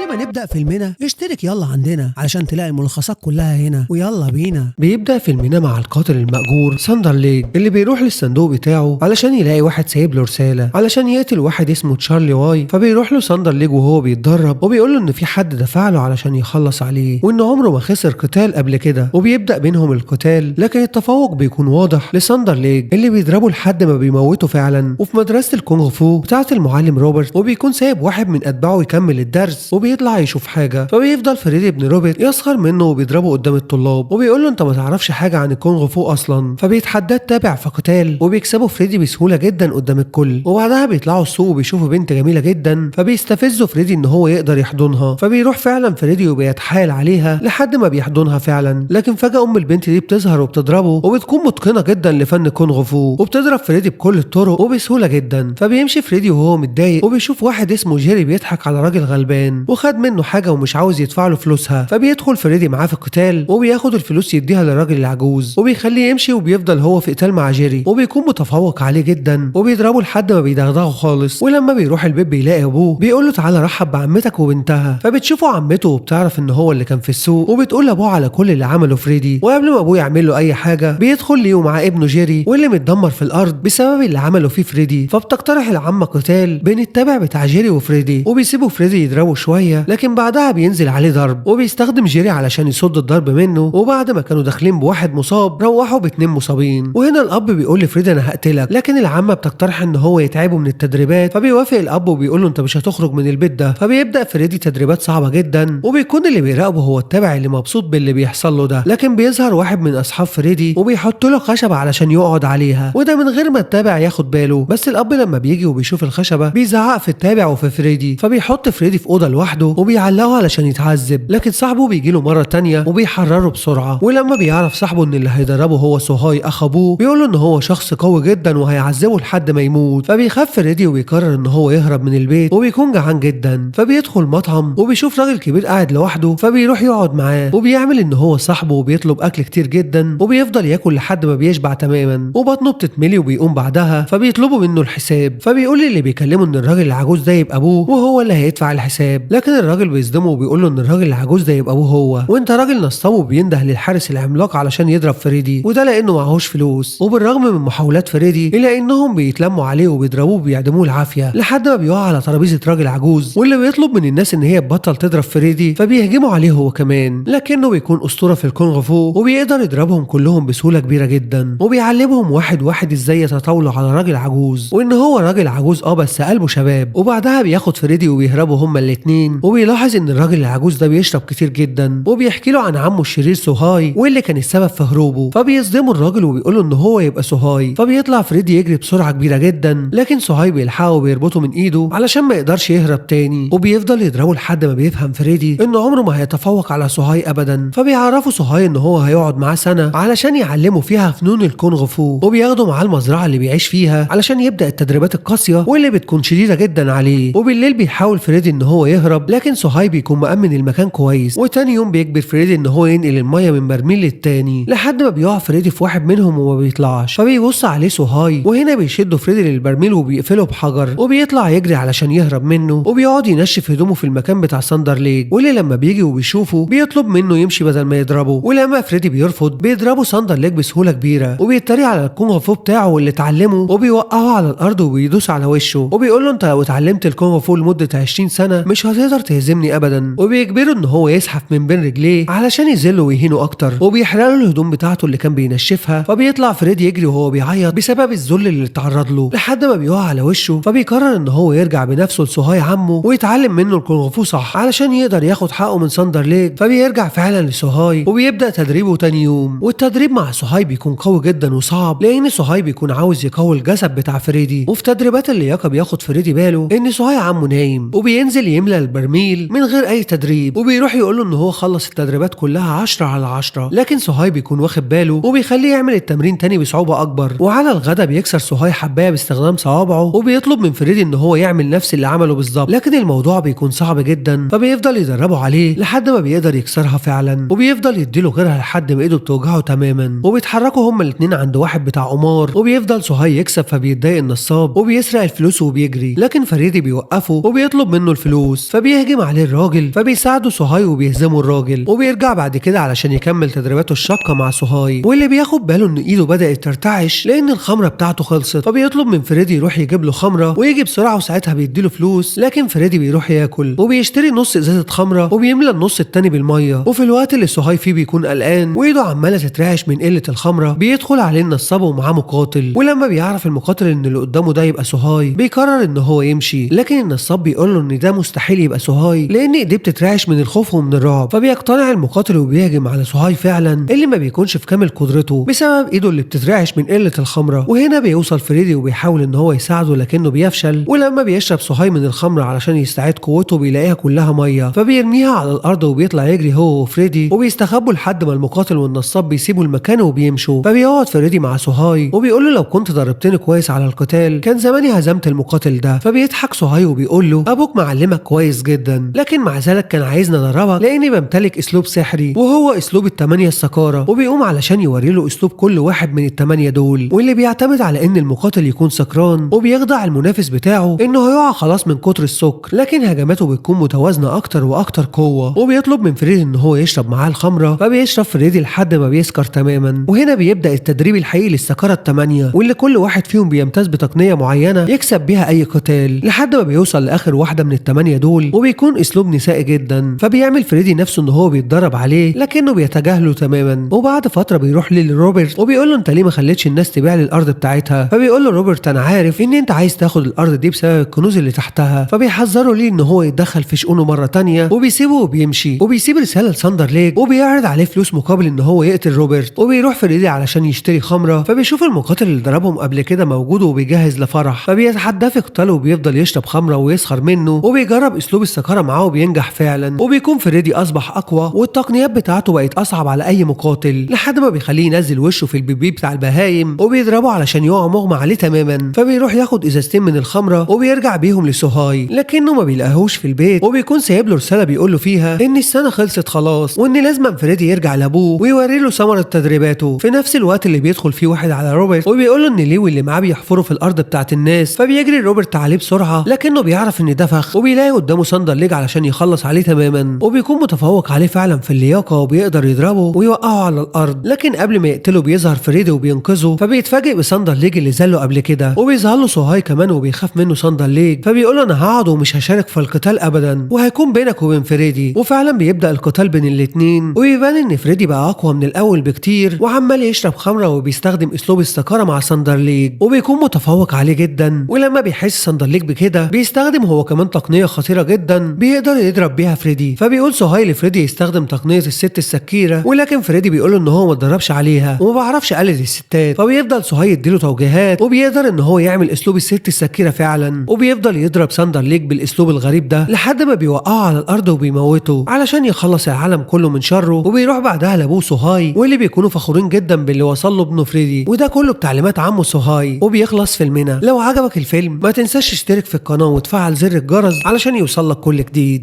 قبل ما نبدأ فيلمنا اشترك يلا عندنا علشان تلاقي الملخصات كلها هنا، ويلا بينا. بيبدأ فيلمنا مع القاتل المأجور ساندر ليج اللي بيروح للصندوق بتاعه علشان يلاقي واحد سايب له رسالة علشان يقتل واحد اسمه تشارلي واي. فبيروح له ساندر ليج وهو بيتدرب وبيقول له ان في حد دفع له علشان يخلص عليه وان عمره ما خسر قتال قبل كده، وبيبدأ بينهم القتال لكن التفوق بيكون واضح لساندر ليج اللي بيضربه لحد ما بيموته فعلا. وفي مدرسة الكونغ فو بتاعة المعلم روبرت وبيكون سايب واحد من اتباعه يكمل الدرس وبيطلع يشوف حاجة، فبيفضل فريدي ابن روبرت يسخر منه وبيضربه قدام الطلاب وبيقول له انت ما تعرفش حاجة عن الكونغ فو اصلا. فبيتحداه تابع في قتال وبيكسبه فريدي بسهولة جدا قدام الكل. وبعدها بيطلعوا السوق وبيشوفوا بنت جميلة جدا فبيستفزوا فريدي ان هو يقدر يحضنها، فبيروح فعلا فريدي وبيتحايل عليها لحد ما بيحضنها فعلا. لكن فجأة ام البنت دي بتظهر وبتضربه وبتكون متقنة جدا لفن كونغ فو وبتضرب فريدي بكل الطرق وبسهولة جدا. فبيمشي فريدي وهو متضايق وبيشوف واحد اسمه جيري بيضحك على راجل غلبان وخد منه حاجة ومش عاوز يدفع له فلوسها، فبيدخل فريدي معاه في القتال وبياخد الفلوس يديها للراجل العجوز وبيخليه يمشي، وبيفضل هو في قتال مع جيري وبيكون متفوق عليه جدا وبيضربه لحد ما بيدغدغه خالص. ولما بيروح البيت بيلاقي ابوه بيقول له تعالى رحب بعمتك وبنتها، فبتشوفه عمته وبتعرف ان هو اللي كان في السوق وبتقول لابوه على كل اللي عمله فريدي. وقبل ما ابوه يعمل له اي حاجه بيدخل ليه ومع ابنه جيري واللي متدمر في الارض بسبب اللي عمله فيه فريدي. فبتقترح العمه قتال بين التابع بتاع جيري وفريدي وبيسيبوا فريدي يضربه شويه، لكن بعدها بينزل عليه ضرب وبيستخدم جيري علشان يصد الضرب منه. وبعد ما كانوا داخلين بواحد مصاب روحوا باتنين مصابين، وهنا الاب بيقول لفريدي انا هقتلك، لكن العمه بتقترح ان هو يتعبه من التدريبات فبيوافق الاب وبيقول له انت مش هتخرج من البيت ده. فبيبدا فريدي تدريبات صعبه جدا وبيكون اللي بيراقبه هو التابع اللي مبسوط باللي بيحصل له ده، لكن بيظهر واحد من اصحاب فريدي وبيحط له خشبه علشان يقعد عليها وده من غير ما التابع ياخد باله. بس الاب لما بيجي وبيشوف الخشبه بيزعق في التابع وفي فريدي، فبيحط فريدي في اوضه لوحده وبيعلقه علشان يتعذب. لكن صاحبه بيجي له مره تانية وبيحرره بسرعه، ولما بيعرف صاحبه ان اللي هيدربه هو سوهاي اخ ابوه بيقول له ان هو شخص قوي جدا وهيعذبه لحد ما يموت. فبيخاف فريدي وبيقرر ان هو يهرب من البيت وبيكون جعان جدا، فبيدخل مطعم وبيشوف راجل كبير قاعد لوحده فبيروح يقعد معاه وبيعمل ان هو صاحبه وبيطلب اكل كتير جدا وبيفضل ياكل لحد ما بيشبع تماما وبطنه بتتملي وبيقوم بعدها. فبيطلبوا منه الحساب، فبيقول لي اللي بيكلمه ان الراجل العجوز ده يبقى ابوه وهو اللي هيدفع الحساب، لكن الراجل بيصدمه وبيقول له ان الراجل العجوز ده يبقى ابوه هو وانت راجل نصاب. وبينده للحارس العملاق علشان يضرب فريدي وده لانه معهوش فلوس، وبالرغم من محاولات فريدي الا انهم بيتلموا عليه وبيضربوه وبيعدموه العافيه لحد ما بيقع على ترابيزه راجل عجوز واللي بيطلب من الناس ان هي تبطل تضرب فريدي، فبيهجموا عليه هو كمان، لكنه بيكون اسطوره في الكونغ فو وبيقدر يضربهم كلهم بسهوله كبيره جدا وبيعلمهم واحد واحد ازاي يتطاولوا على راجل عجوز وان هو راجل عجوز بس قلبه شباب. وبعدها بياخد فريدي وبيهربوا هما الاتنين، وبيلاحظ ان الراجل العجوز ده بيشرب كتير جدا وبيحكي له عن عمه الشرير سوهاي واللي كان السبب في هروبه، فبيصدموا الراجل وبيقول له ان هو يبقى سوهاي. فبيطلع فريدي يجري بسرعه كبيره جدا لكن سوهاي بيلحقه وبيربطه من ايده علشان ما يقدرش يهرب تاني، وبيفضل يضربه لحد ما بيفهم فريدي انه عمره ما هيتفوق على سوهاي ابدا. فبيعرفوا سوهاي ان هو هيقعد معاه سنه علشان يعلمه فيها فنون الكونغ فو، وبياخده معاه المزرعه اللي بيعيش فيها علشان يبدا التدريبات القاسيه واللي بتكون شديده جدا عليه. وبالليل بيحاول فريدي ان هو يهرب لكن سوهاي بيكون مأمن المكان كويس، وتاني يوم بيجبر فريدي ان هو ينقل الميه من برميل للتاني لحد ما بيقع فريدي في واحد منهم وما بيطلعش، فبيبص عليه سوهاي وهنا بيشدوا فريدي للبرميل وبيقفله بحجر وبيطلع يجري علشان يهرب منه، وبيقعد ينشف هدومه في المكان بتاع ساندر ليج واللي لما بيجي وبيشوفه بيطلب منه يمشي بدل ما يضربه. ولما فريدي بيرفض بيضربه ساندر ليج بسهوله كبيره وبيتريق على الكونغ فو بتاعه واللي اتعلمه وبيوقعه على الارض وبيدوس على وشه وبيقول له انت لو اتعلمت الكونغ فو لمده 20 سنه مش هتقدر تهزمني ابدا، وبيجبره ان هو يزحف من بين رجليه علشان يذله ويهينه اكتر وبيحرق له الهدوم بتاعته اللي كان بينشفها. فبيطلع فريدي يجري وهو بيعيط بسبب الذل اللي اتعرض له لحد ما بيقع على وشه، فبيقرر ان هو يرجع بنفسه لسوهاي عمه ويتعلم منه الكونغ فو صح علشان يقدر ياخد حقه من ساندر ليج. فبيرجع فعلا لسوهاي وبيبدا تدريبه تاني يوم، والتدريب مع سوهاي بيكون قوي جدا وصعب لان سوهاي بيكون عاوز يقوي الجسد بتاع فريدي. وفي تدريبات اللياقه بياخد فريدي باله ان سوهاي عمه نايم وبينزل يملى البرميل من غير اي تدريب، وبيروح يقول له ان هو خلص التدريبات كلها 10 على 10، لكن سوهاي بيكون واخد باله وبيخليه يعمل التمرين تاني بصعوبه اكبر. وعلى الغدا بيكسر سوهاي حبايه باستخدام صوابعه وبيطلب من فريدي ان هو يعمل نفس اللي عمله بالظبط، لكن الموضوع بيكون صعب جدا فبيفضل يدربه عليه لحد ما بيقدر يكسرها فعلا، وبيفضل يديله غيرها لحد ما ايده بتوجعه تماما. وبيتحركوا هما الاتنين عند واحد بتاع قمار وبيفضل سوهاي يكسب فبيتضايق النصاب وبيسرق الفلوس وبيجري، لكن فريدي بيوقفه وبيطلب منه الفلوس. وبيهجم عليه الراجل، فبيساعده سوهاي وبيهزموا الراجل، وبيرجع بعد كده علشان يكمل تدريباته الشاقة مع سوهاي. واللي بياخد باله ان ايده بدأت ترتعش لان الخمرة بتاعته خلصت، فبيطلب من فريدي يروح يجيب له خمرة ويجي بسرعة، وساعتها بيديله فلوس. لكن فريدي بيروح ياكل وبيشتري نص ازازة خمرة وبيملى النص التاني بالمية. وفي الوقت اللي سوهاي فيه بيكون قلقان وايده عمالة تترعش من قلة الخمرة، بيدخل عليه النصاب ومعاه مقاتل. ولما بيعرف المقاتل ان اللي قدامه ده يبقى سوهاي بيقرر ان هو يمشي، لكن النصاب بيقول له ان ده مستحيل يبقى سوهاي لان ايديه بتترعش من الخوف ومن الرعب. فبيقتنع المقاتل وبيهجم على سوهاي فعلا، اللي ما بيكونش في كامل قدرته بسبب ايده اللي بتترعش من قلة الخمرة. وهنا بيوصل فريدي وبيحاول ان هو يساعده لكنه بيفشل. ولما بيشرب سوهاي من الخمرة علشان يستعيد قوته بيلاقيها كلها مية، فبيرميها على الارض وبيطلع يجري هو وفريدي وبيستخبوا لحد ما المقاتل والنصاب بيسيبوا المكان وبيمشوا. فبيقعد فريدي مع سوهاي وبيقول له لو كنت ضربتني كويس على القتال كان زماني هزمت المقاتل ده. فبيضحك سوهاي وبيقول له ابوك معلمك كويس جدا، لكن مع ذلك كان عايزني ادربك لاني بمتلك اسلوب سحري وهو اسلوب التمانية السكارة. وبيقوم علشان يوري له اسلوب كل واحد من التمانية دول، واللي بيعتمد على ان المقاتل يكون سكران وبيخدع المنافس بتاعه انه هيقع خلاص من كتر السكر، لكن هجماته بتكون متوازنة اكتر واكتر قوة. وبيطلب من فريدي ان هو يشرب معاه الخمرة، فبيشرب فريدي لحد ما بيسكر تماما. وهنا بيبدأ التدريب الحقيقي للسكارة التمانية، واللي كل واحد فيهم بيمتاز بتقنية معينة يكسب بيها اي قتال، لحد ما بيوصل لاخر واحدة من التمانية دول وبيكون اسلوب نسائي جدا. فبيعمل فريدي نفسه ان هو بيتدرب عليه لكنه بيتجاهله تماما. وبعد فترة بيروح لروبرت وبيقول له انت ليه ما خليتش الناس تبيع لي الارض بتاعتها؟ فبيقول له روبرت انا عارف ان انت عايز تاخد الارض دي بسبب الكنوز اللي تحتها. فبيحذره ليه ان هو يتدخل في شؤونه مرة تانية وبيسيبه وبيمشي. وبيسيب رسالة لساندر ليج وبيعرض عليه فلوس مقابل ان هو يقتل روبرت. وبيروح فريدي علشان يشتري خمرة، فبيشوف المقاتل اللي ضربهم قبل كده موجود وبيجهز لفرح، فبيتحداه في قتاله وبيفضل يشرب خمرة ويسخر منه. وبيجرب اسلوب السكارة معاه وبينجح فعلا، وبيكون فريدي اصبح اقوى والتقنيات بتاعته بقت اصعب على اي مقاتل، لحد ما بيخليه ينزل وشه في البيبي بتاع البهايم وبيضربه علشان يقع مغمى عليه تماما. فبيروح ياخد ازازتين من الخمرة وبيرجع بيهم لسوهاي، لكنه ما بيلاقيهوش في البيت. وبيكون سايب له رسالة بيقول له فيها ان السنة خلصت خلاص وان لازم فريدي يرجع لابوه ويوري له ثمرة تدريباته. في نفس الوقت اللي بيدخل فيه واحد على روبرت وبيقول له ان ليوي اللي معاه بيحفروا في الارض بتاعت الناس. فبيجري روبرت عليه بسرعة لكنه بيعرف ان ده فخ، وبيلاقي قدامه ساندر ليج علشان يخلص عليه تماما. وبيكون متفوق عليه فعلا في اللياقة وبيقدر يضربه ويوقعه على الارض. لكن قبل ما يقتله بيظهر فريدي وبينقذه، فبيتفاجئ بساندر ليج اللي زله قبل كده. وبيظهر له سوهاي كمان وبيخاف منه ساندر ليج، فبيقول له انا هقعد ومش هشارك في القتال ابدا وهيكون بينك وبين فريدي. وفعلا بيبدا القتال بين الاتنين، ويبان ان فريدي بقى اقوى من الاول بكتير وعمال يشرب خمره وبيستخدم اسلوب السكاره مع ساندر ليج وبيكون متفوق عليه جدا. ولما بيحس ساندر ليج بكده بيستخدم هو كمان تقنيه خطيره جدا بيقدر يضرب بيها فريدي. فبيقول سوهاي لفريدي يستخدم تقنيه الست السكيره، ولكن فريدي بيقول له ان هو ما اتدربش عليها وما بعرفش قلد الستات. فبيفضل سوهاي يديله توجيهات وبيقدر ان هو يعمل اسلوب الست السكيره فعلا، وبيفضل يضرب ساندر ليج بالاسلوب الغريب ده لحد ما بيوقعه على الارض وبيموته علشان يخلص العالم كله من شره. وبيروح بعدها لابوه سوهاي واللي بيكونوا فخورين جدا باللي وصل له ابنه فريدي، وده كله بتعليمات عمه سوهاي. وبيخلص فيلمنا. لو عجبك الفيلم ما تنساش تشترك في القناه وتفعل زر الجرس علشان يوصلك كل جديد.